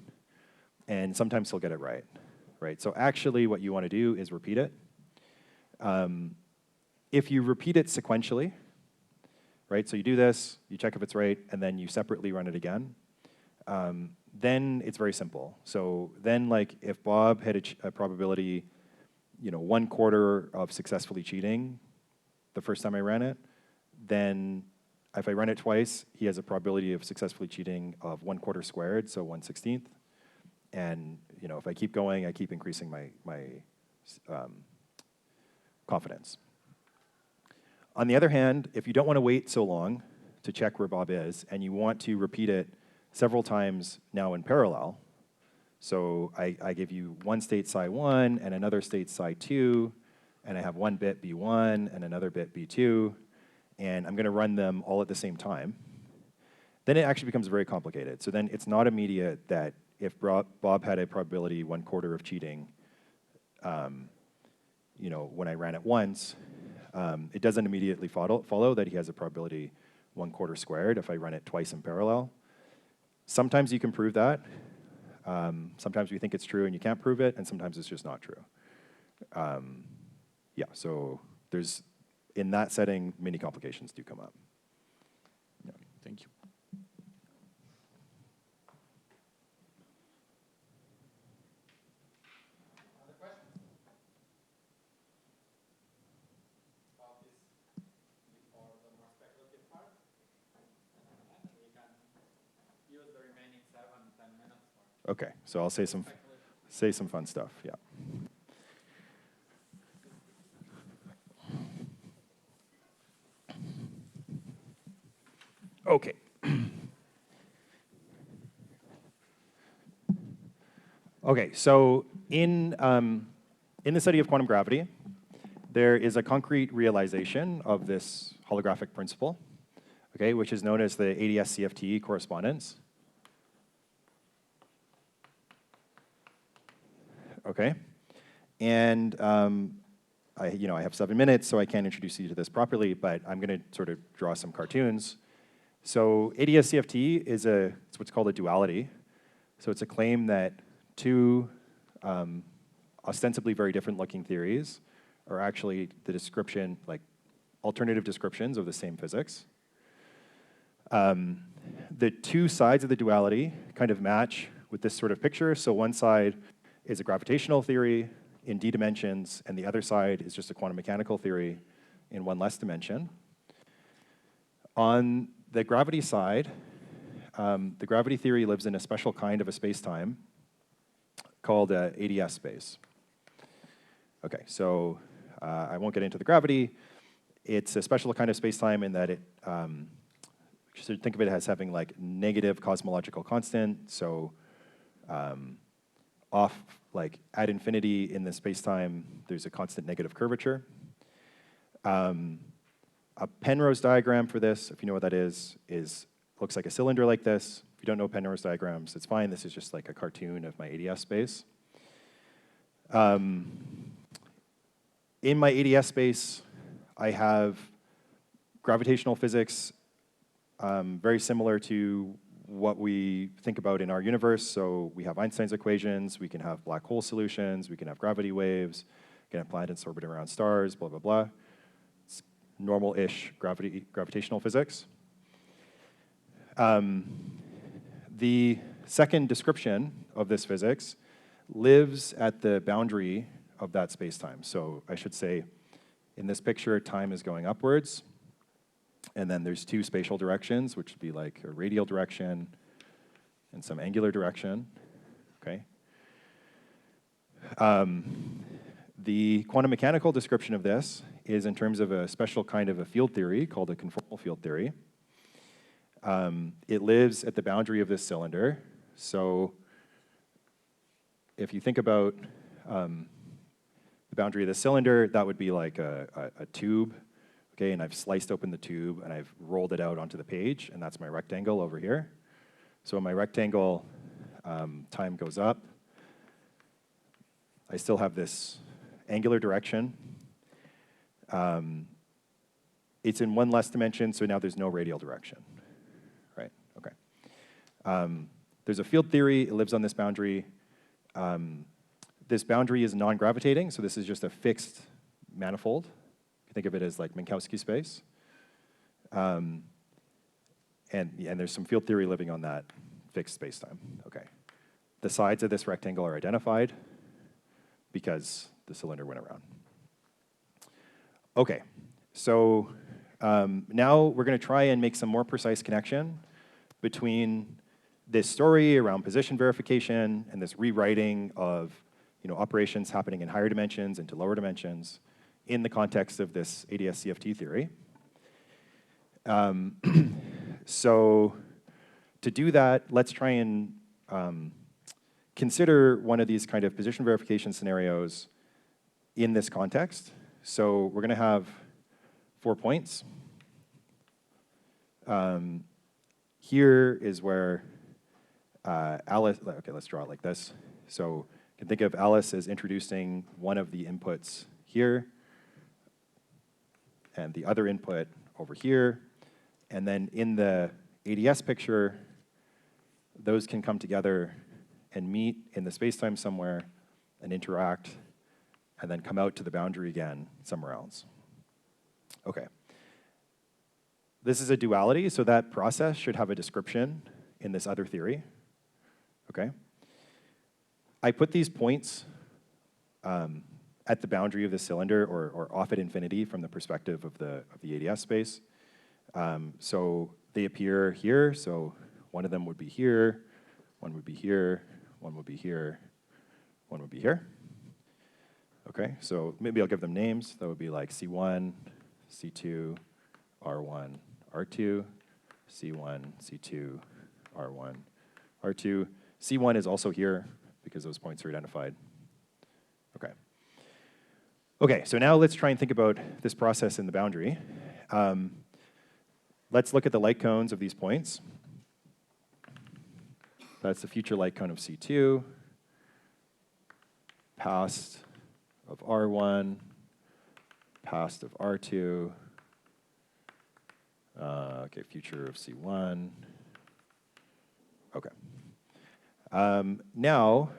and sometimes he'll get it right, right? So actually what you want to do is repeat it. If you repeat it sequentially, right, so you do this, you check if it's right, and then you separately run it again, then it's very simple. So then, like, if Bob had a probability, 1/4 of successfully cheating the first time I ran it, then if I run it twice, he has a probability of successfully cheating of 1/4 squared, so 1/16. And if I keep going, I keep increasing my confidence. On the other hand, if you don't want to wait so long to check where Bob is, and you want to repeat it several times now in parallel. So I give you one state psi1 and another state psi2, and I have one bit B1 and another bit B2, and I'm going to run them all at the same time. Then it actually becomes very complicated. So then it's not immediate that if Bob had a probability 1/4 of cheating, when I ran it once, it doesn't immediately follow that he has a probability 1/4 squared if I run it twice in parallel. Sometimes you can prove that. Sometimes we think it's true and you can't prove it, and sometimes it's just not true. Yeah, so there's, in that setting, many complications do come up. Yeah. Thank you. Other questions about this before the more speculative part? And we can use the remaining 7-10 minutes for Okay, so I'll say some fun stuff, yeah. Okay. Okay, so in the study of quantum gravity, there is a concrete realization of this holographic principle, okay, which is known as the ADS-CFT correspondence. Okay, and I have 7 minutes, so I can't introduce you to this properly, but I'm going to sort of draw some cartoons. So ADS-CFT is it's what's called a duality. So it's a claim that two ostensibly very different looking theories are actually the description, like alternative descriptions of the same physics. The two sides of the duality kind of match with this sort of picture. So one side is a gravitational theory in d dimensions, and the other side is just a quantum mechanical theory in one less dimension. On the gravity side, the gravity theory lives in a special kind of a space-time called ADS space. Okay, so I won't get into the gravity. It's a special kind of space-time in that it, so think of it as having like negative cosmological constant. So off, like at infinity in the space-time, there's a constant negative curvature. A Penrose diagram for this, if you know what that is looks like a cylinder like this. If you don't know Penrose diagrams, it's fine. This is just like a cartoon of my ADS space. In my ADS space, I have gravitational physics very similar to what we think about in our universe. So we have Einstein's equations, we can have black hole solutions, we can have gravity waves, we can have planets orbiting around stars, blah, blah, blah. It's normal-ish gravitational physics. The second description of this physics lives at the boundary of that space-time. So I should say, in this picture, time is going upwards. And then there's two spatial directions, which would be like a radial direction and some angular direction, okay? The quantum mechanical description of this is in terms of a special kind of a field theory called a conformal field theory. It lives at the boundary of this cylinder. So if you think about the boundary of the cylinder, that would be like a tube. Okay, and I've sliced open the tube and I've rolled it out onto the page, and that's my rectangle over here. So in my rectangle, time goes up. I still have this angular direction. It's in one less dimension, so now there's no radial direction, right? Okay. There's a field theory, it lives on this boundary. This boundary is non-gravitating, so this is just a fixed manifold. Think of it as like Minkowski space. And there's some field theory living on that fixed spacetime. Okay. The sides of this rectangle are identified because the cylinder went around. Okay, so now we're going to try and make some more precise connection between this story around position verification and this rewriting of operations happening in higher dimensions into lower dimensions in the context of this ADS-CFT theory. So to do that, let's try and consider one of these kind of position verification scenarios in this context. So we're going to have 4 points. Here is where Alice, okay, let's draw it like this. So you can think of Alice as introducing one of the inputs here, and the other input over here. And then in the ADS picture, those can come together and meet in the space-time somewhere and interact, and then come out to the boundary again somewhere else. Okay. This is a duality, so that process should have a description in this other theory. Okay. I put these points at the boundary of the cylinder or off at infinity from the perspective of the ADS space. So they appear here, so one of them would be here, one would be here, one would be here, one would be here. Okay, so maybe I'll give them names. That would be like C1, C2, R1, R2, C1, C2, R1, R2. C1 is also here because those points are identified. Okay. Okay, so now let's try and think about this process in the boundary. Let's look at the light cones of these points. That's the future light cone of C2, past of R1, past of R2. Okay, future of C1. Okay. Now,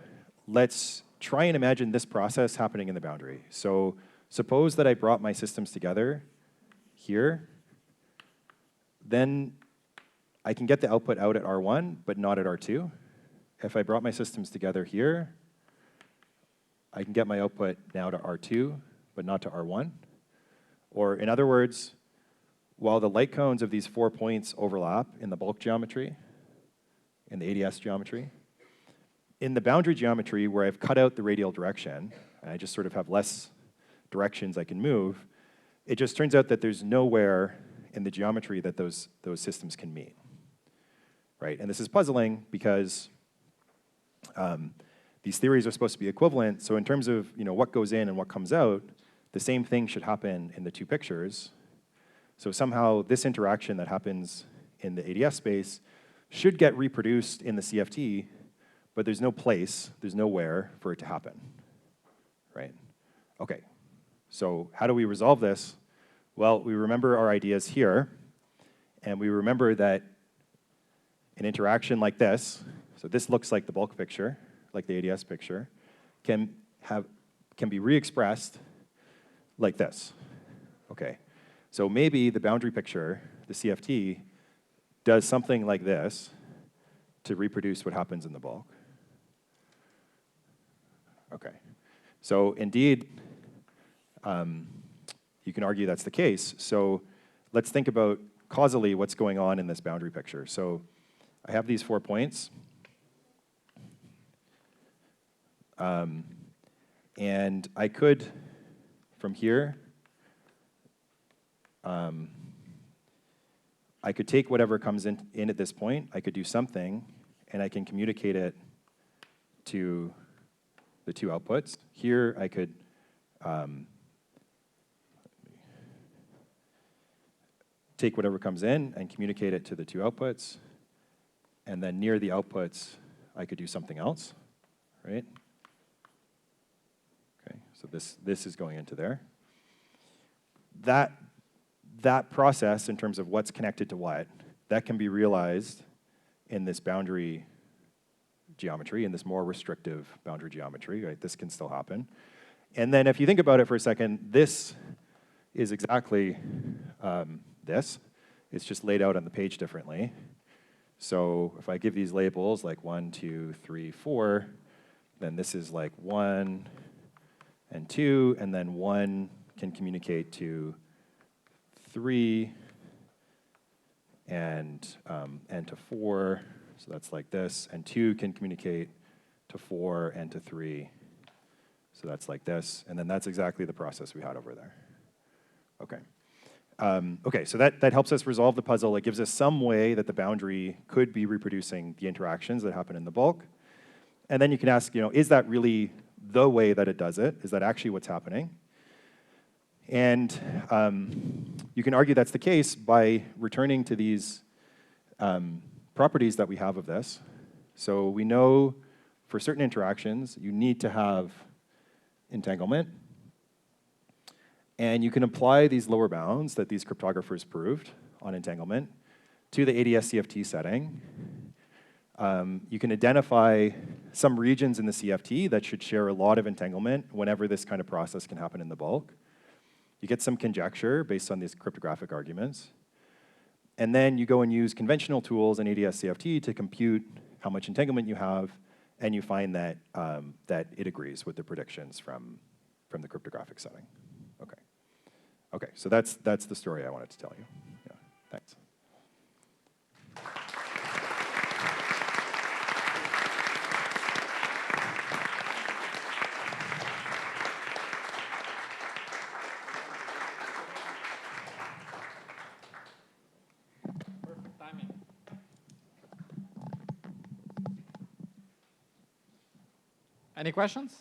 let's try and imagine this process happening in the boundary. So suppose that I brought my systems together here. Then I can get the output out at R1, but not at R2. If I brought my systems together here, I can get my output now to R2, but not to R1. Or in other words, while the light cones of these 4 points overlap in the bulk geometry, in the ADS geometry, in the boundary geometry where I've cut out the radial direction, and I just sort of have less directions I can move, it just turns out that there's nowhere in the geometry that those systems can meet, right? And this is puzzling because these theories are supposed to be equivalent. So in terms of what goes in and what comes out, the same thing should happen in the two pictures. So somehow this interaction that happens in the ADS space should get reproduced in the CFT, but there's no place, there's nowhere for it to happen, right? Okay, so how do we resolve this? Well, we remember our ideas here, and we remember that an interaction like this, so this looks like the bulk picture, like the ADS picture, can be re-expressed like this. Okay, so maybe the boundary picture, the CFT, does something like this to reproduce what happens in the bulk. Okay, so indeed, you can argue that's the case. So let's think about causally what's going on in this boundary picture. So I have these 4 points. And I could, from here, I could take whatever comes in at this point, I could do something, and I can communicate it to the two outputs. Here I could take whatever comes in and communicate it to the two outputs. And then near the outputs, I could do something else, right? Okay, so this is going into there. That process, in terms of what's connected to what, that can be realized in this boundary geometry, in this more restrictive boundary geometry, right? This can still happen. And then if you think about it for a second, this is exactly this. It's just laid out on the page differently. So if I give these labels like 1, 2, 3, 4, then this is like 1 and 2, and then 1 can communicate to 3 and to 4, so that's like this, and 2 can communicate to 4 and to 3, so that's like this, and then that's exactly the process we had over there. Okay. Okay, so that helps us resolve the puzzle. It gives us some way that the boundary could be reproducing the interactions that happen in the bulk. And then you can ask, is that really the way that it does it? Is that actually what's happening? And you can argue that's the case by returning to these properties that we have of this. So we know for certain interactions, you need to have entanglement. And you can apply these lower bounds that these cryptographers proved on entanglement to the ADS CFT setting. You can identify some regions in the CFT that should share a lot of entanglement whenever this kind of process can happen in the bulk. You get some conjecture based on these cryptographic arguments. And then you go and use conventional tools in ADS CFT to compute how much entanglement you have, and you find that, that it agrees with the predictions from the cryptographic setting. Okay. Okay, so that's the story I wanted to tell you. Yeah, thanks. Perfect timing. Any questions?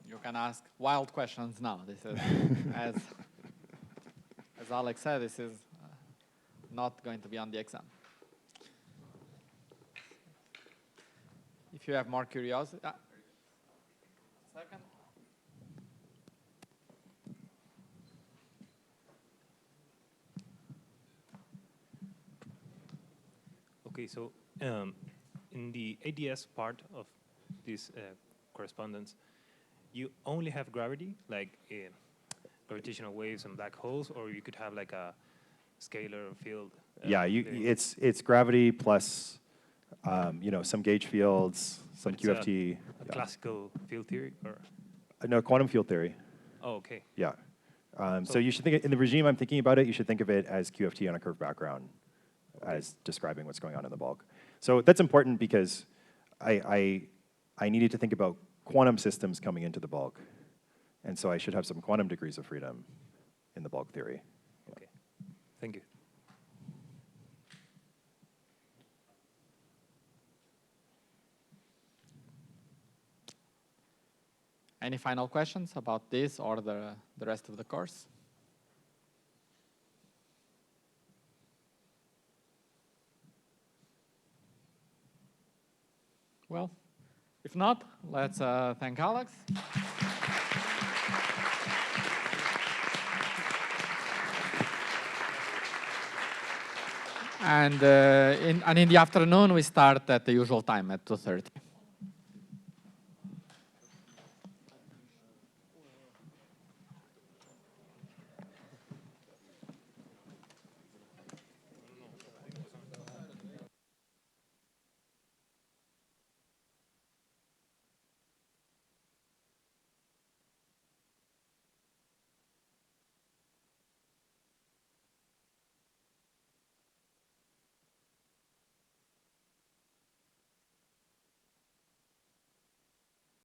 You can ask wild questions now. This is, as Alex said, this is not going to be on the exam. If you have more curiosity, second. Okay, so in the ADS part of this correspondence, you only have gravity, like gravitational waves and black holes, or you could have like a scalar field? Yeah, it's gravity plus, some gauge fields, some But it's QFT. a classical field theory, or? No, quantum field theory. Oh, okay. Yeah. So you should think, in the regime I'm thinking about it, you should think of it as QFT on a curved background as describing what's going on in the bulk. So that's important because I needed to think about quantum systems coming into the bulk. And so I should have some quantum degrees of freedom in the bulk theory. Okay. Thank you. Any final questions about this or the rest of the course? Well, if not, let's thank Alex. And in the afternoon, we start at the usual time at 2:30.